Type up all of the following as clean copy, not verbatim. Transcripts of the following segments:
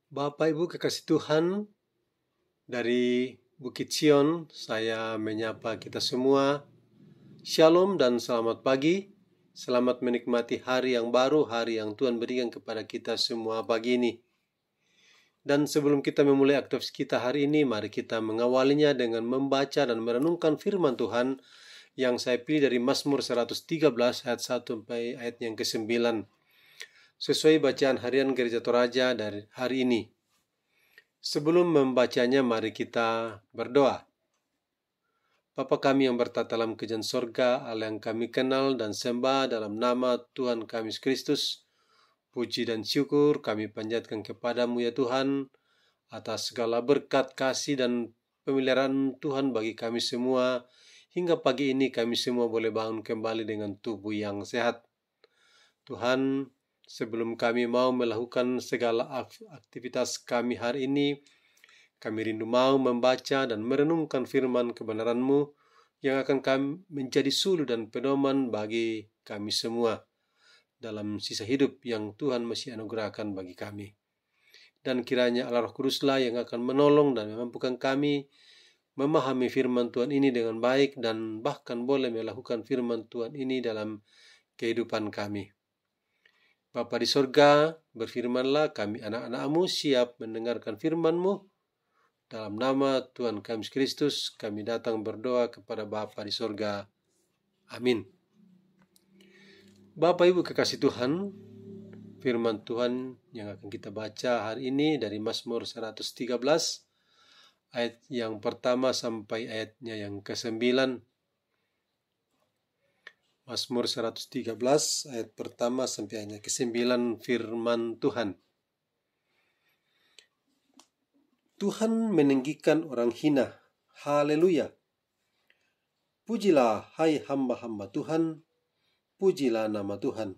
Bapak Ibu kekasih Tuhan, dari Bukit Sion, saya menyapa kita semua. Shalom dan selamat pagi. Selamat menikmati hari yang baru, hari yang Tuhan berikan kepada kita semua pagi ini. Dan sebelum kita memulai aktivitas kita hari ini, mari kita mengawalinya dengan membaca dan merenungkan firman Tuhan yang saya pilih dari Mazmur 113 ayat 1 sampai ayat yang ke-9. Sesuai bacaan harian Gereja Toraja dari hari ini. Sebelum membacanya, mari kita berdoa. Bapa kami yang bertata dalam kerajaan sorga, Allah yang kami kenal dan sembah dalam nama Tuhan kami Yesus Kristus, puji dan syukur kami panjatkan kepadamu ya Tuhan, atas segala berkat, kasih dan pemeliharaan Tuhan bagi kami semua. Hingga pagi ini kami semua boleh bangun kembali dengan tubuh yang sehat. Tuhan, sebelum kami mau melakukan segala aktivitas kami hari ini, kami rindu mau membaca dan merenungkan firman kebenaran-Mu yang akan kami menjadi suluh dan pedoman bagi kami semua dalam sisa hidup yang Tuhan masih anugerahkan bagi kami. Dan kiranya Allah Roh Kuduslah yang akan menolong dan memampukan kami memahami firman Tuhan ini dengan baik dan bahkan boleh melakukan firman Tuhan ini dalam kehidupan kami. Bapa di sorga, berfirmanlah, kami anak-anak-Mu siap mendengarkan firman-Mu. Dalam nama Tuhan kami Yesus Kristus, kami datang berdoa kepada Bapa di sorga. Amin. Bapak Ibu kekasih Tuhan, firman Tuhan yang akan kita baca hari ini dari Mazmur 113, ayat yang pertama sampai ayatnya yang ke-9. Mazmur 113, ayat pertama sampai ayatnya ke-9, firman Tuhan. Tuhan meninggikan orang hina. Haleluya. Pujilah hai hamba-hamba Tuhan. Pujilah nama Tuhan.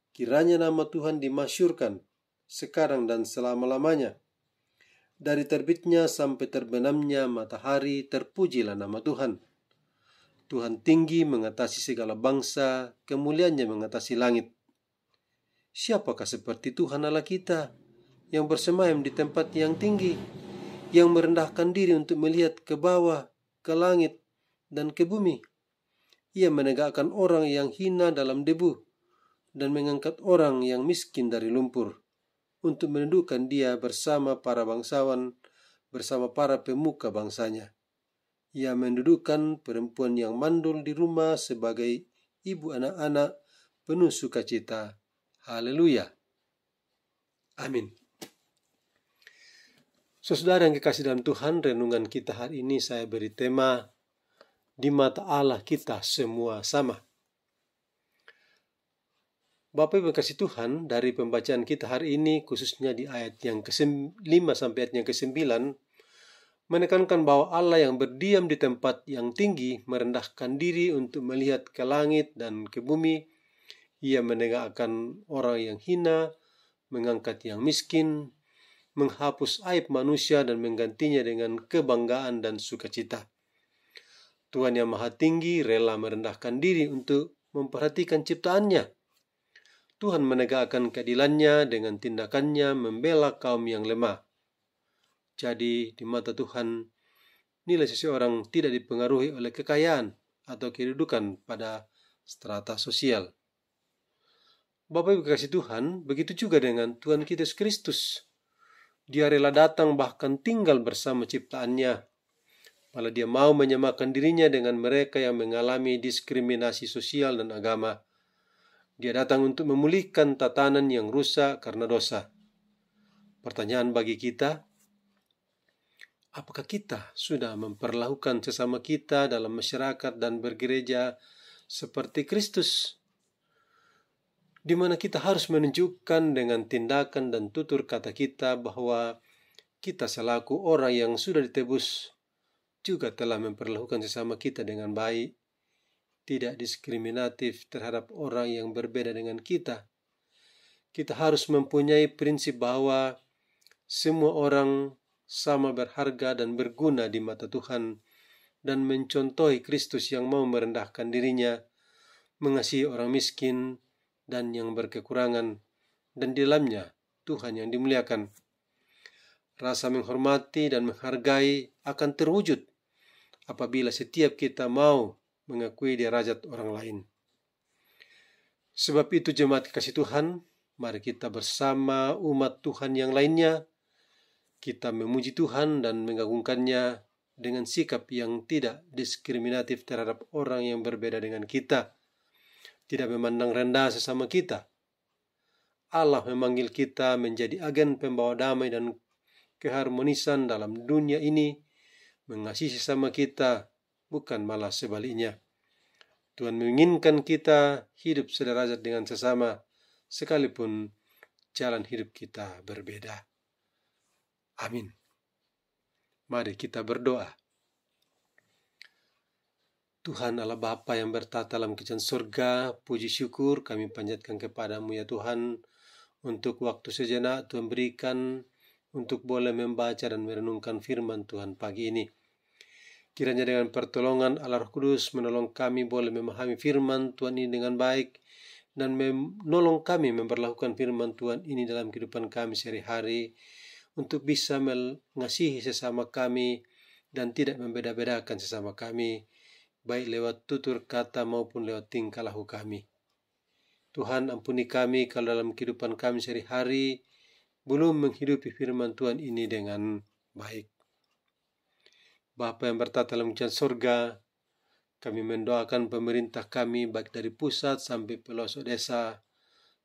Kiranya nama Tuhan dimasyurkan sekarang dan selama-lamanya. Dari terbitnya sampai terbenamnya matahari, terpujilah nama Tuhan. Tuhan tinggi mengatasi segala bangsa, kemuliaannya mengatasi langit. Siapakah seperti Tuhan Allah kita, yang bersemayam di tempat yang tinggi, yang merendahkan diri untuk melihat ke bawah, ke langit, dan ke bumi. Ia menegakkan orang yang hina dalam debu, dan mengangkat orang yang miskin dari lumpur, untuk menundukkan dia bersama para bangsawan, bersama para pemuka bangsanya. Ia mendudukkan perempuan yang mandul di rumah sebagai ibu anak-anak penuh sukacita. Haleluya. Amin. Saudara yang kekasih dalam Tuhan, renungan kita hari ini saya beri tema, di mata Allah kita semua sama. Bapak Ibu kasih Tuhan, dari pembacaan kita hari ini, khususnya di ayat yang ke-5 sampai ayat yang ke-9, menekankan bahwa Allah yang berdiam di tempat yang tinggi, merendahkan diri untuk melihat ke langit dan ke bumi. Ia menegakkan orang yang hina, mengangkat yang miskin, menghapus aib manusia dan menggantinya dengan kebanggaan dan sukacita. Tuhan yang Maha Tinggi rela merendahkan diri untuk memperhatikan ciptaannya. Tuhan menegakkan keadilannya dengan tindakannya membela kaum yang lemah. Jadi di mata Tuhan, nilai seseorang tidak dipengaruhi oleh kekayaan atau kedudukan pada strata sosial. Bapak Ibu kasih Tuhan, begitu juga dengan Tuhan kita Yesus Kristus. Dia rela datang bahkan tinggal bersama ciptaannya. Malah dia mau menyamakan dirinya dengan mereka yang mengalami diskriminasi sosial dan agama. Dia datang untuk memulihkan tatanan yang rusak karena dosa. Pertanyaan bagi kita, apakah kita sudah memperlakukan sesama kita dalam masyarakat dan bergereja seperti Kristus? Di mana kita harus menunjukkan dengan tindakan dan tutur kata kita bahwa kita selaku orang yang sudah ditebus juga telah memperlakukan sesama kita dengan baik, tidak diskriminatif terhadap orang yang berbeda dengan kita. Kita harus mempunyai prinsip bahwa semua orang sama berharga dan berguna di mata Tuhan, dan mencontohi Kristus yang mau merendahkan dirinya, mengasihi orang miskin dan yang berkekurangan, dan di dalamnya Tuhan yang dimuliakan. rasa menghormati dan menghargai akan terwujud apabila setiap kita mau mengakui derajat orang lain. Sebab itu jemaat kasih Tuhan, mari kita bersama umat Tuhan yang lainnya, kita memuji Tuhan dan mengagungkannya dengan sikap yang tidak diskriminatif terhadap orang yang berbeda dengan kita, tidak memandang rendah sesama kita. Allah memanggil kita menjadi agen pembawa damai dan keharmonisan dalam dunia ini, mengasihi sesama kita, bukan malah sebaliknya. Tuhan menginginkan kita hidup sederajat dengan sesama, sekalipun jalan hidup kita berbeda. Amin. Mari kita berdoa. Tuhan Allah Bapa yang bertata dalam kerajaan surga, puji syukur kami panjatkan kepadamu ya Tuhan, untuk waktu sejenak Tuhan berikan untuk boleh membaca dan merenungkan firman Tuhan pagi ini. Kiranya dengan pertolongan Allah Roh Kudus menolong kami boleh memahami firman Tuhan ini dengan baik dan menolong kami memperlakukan firman Tuhan ini dalam kehidupan kami sehari-hari untuk bisa mengasihi sesama kami dan tidak membeda-bedakan sesama kami, baik lewat tutur kata maupun lewat tingkah laku kami. Tuhan ampuni kami kalau dalam kehidupan kami sehari-hari belum menghidupi firman Tuhan ini dengan baik. Bapa yang bertata dalam kerajaan surga, kami mendoakan pemerintah kami baik dari pusat sampai pelosok desa,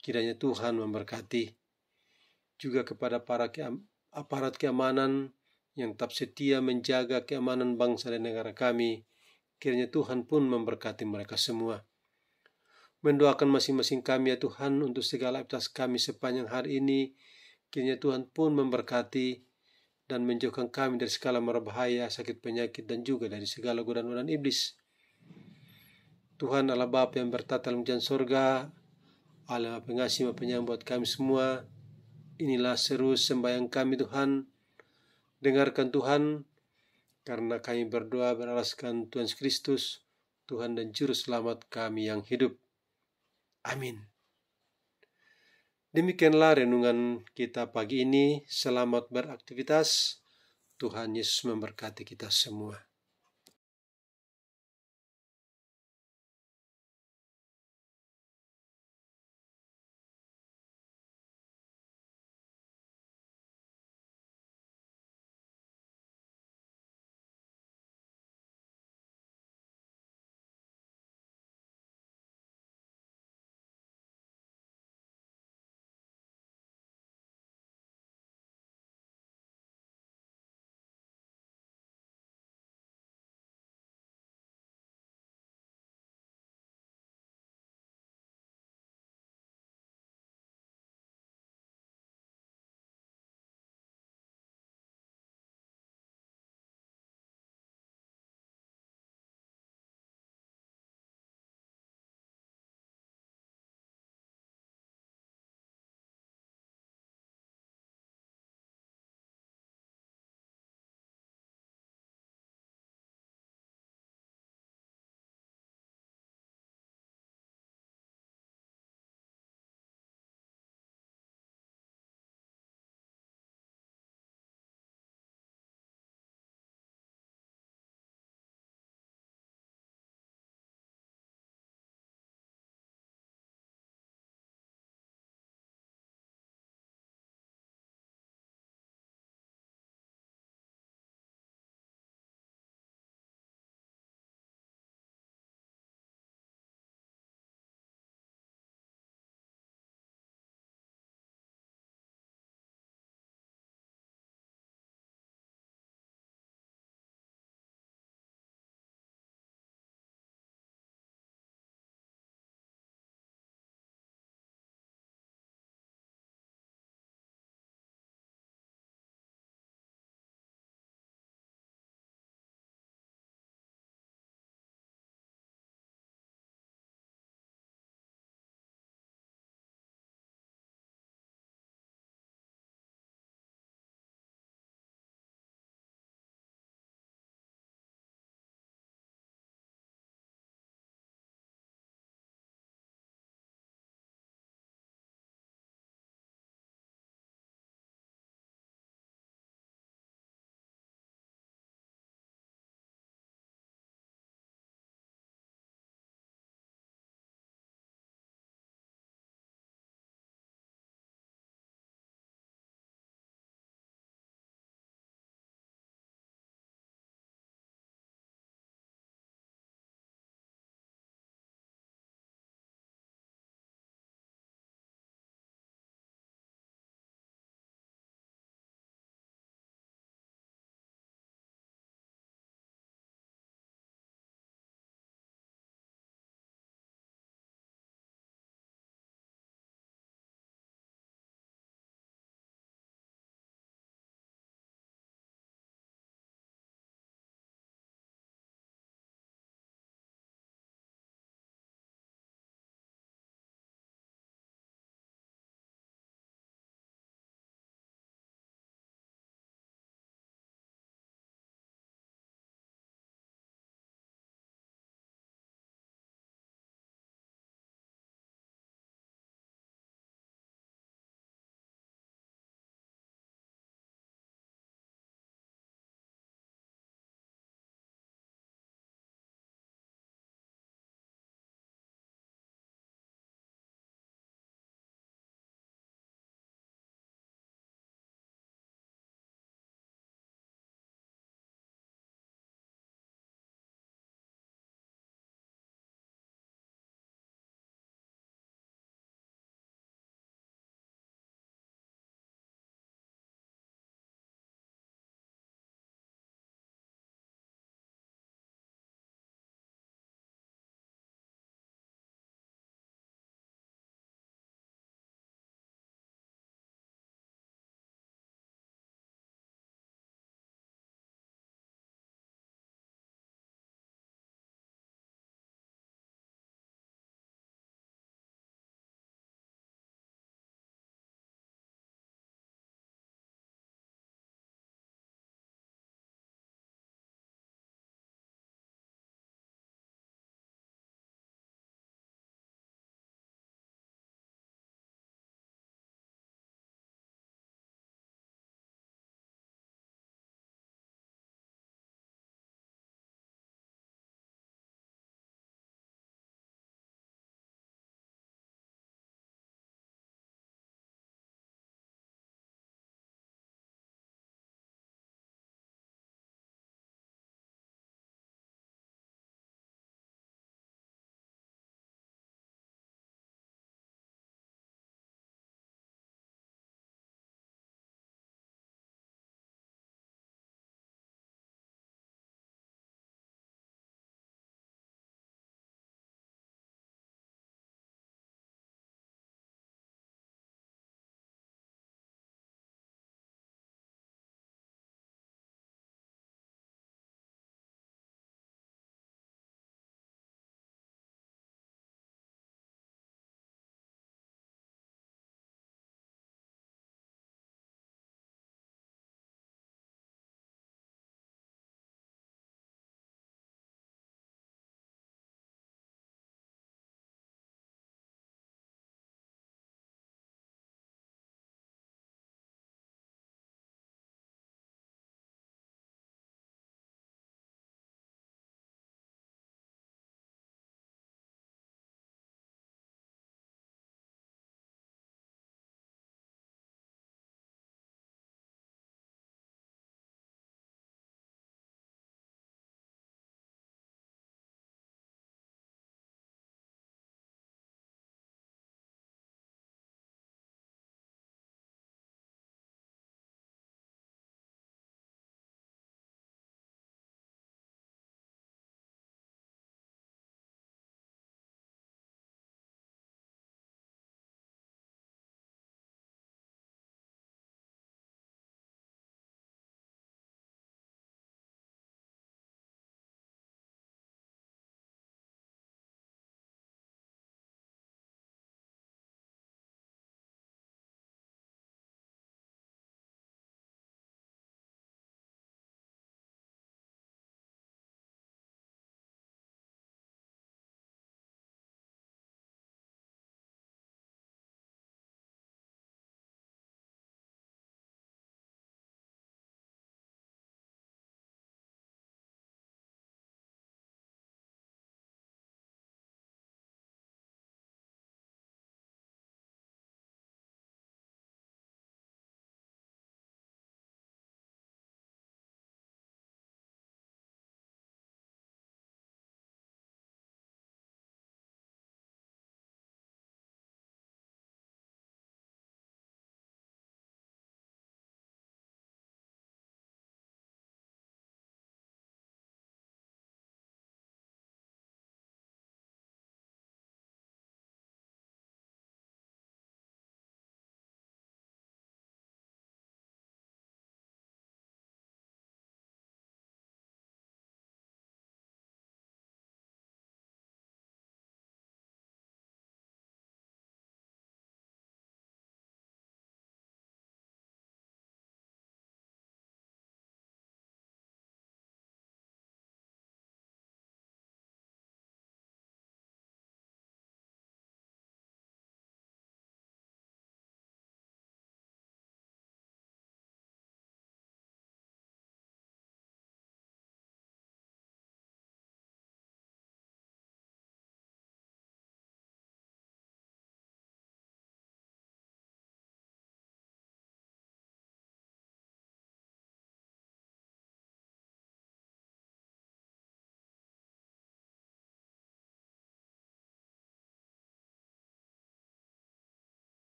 kiranya Tuhan memberkati. Juga kepada para aparat keamanan yang tetap setia menjaga keamanan bangsa dan negara kami, kiranya Tuhan pun memberkati mereka semua. Mendoakan masing-masing kami ya Tuhan untuk segala aktivitas kami sepanjang hari ini, kiranya Tuhan pun memberkati dan menjauhkan kami dari segala mara bahaya, sakit penyakit, dan juga dari segala godaan-godaan iblis. Tuhan Allah Bapa yang bertata dalam kerajaan surga, Allah pengasih penyayang buat kami semua, inilah seru sembahyang kami Tuhan. Dengarkan Tuhan, karena kami berdoa beralaskan Tuhan Yesus Kristus, Tuhan dan Juru Selamat kami yang hidup. Amin. Demikianlah renungan kita pagi ini. Selamat beraktivitas. Tuhan Yesus memberkati kita semua.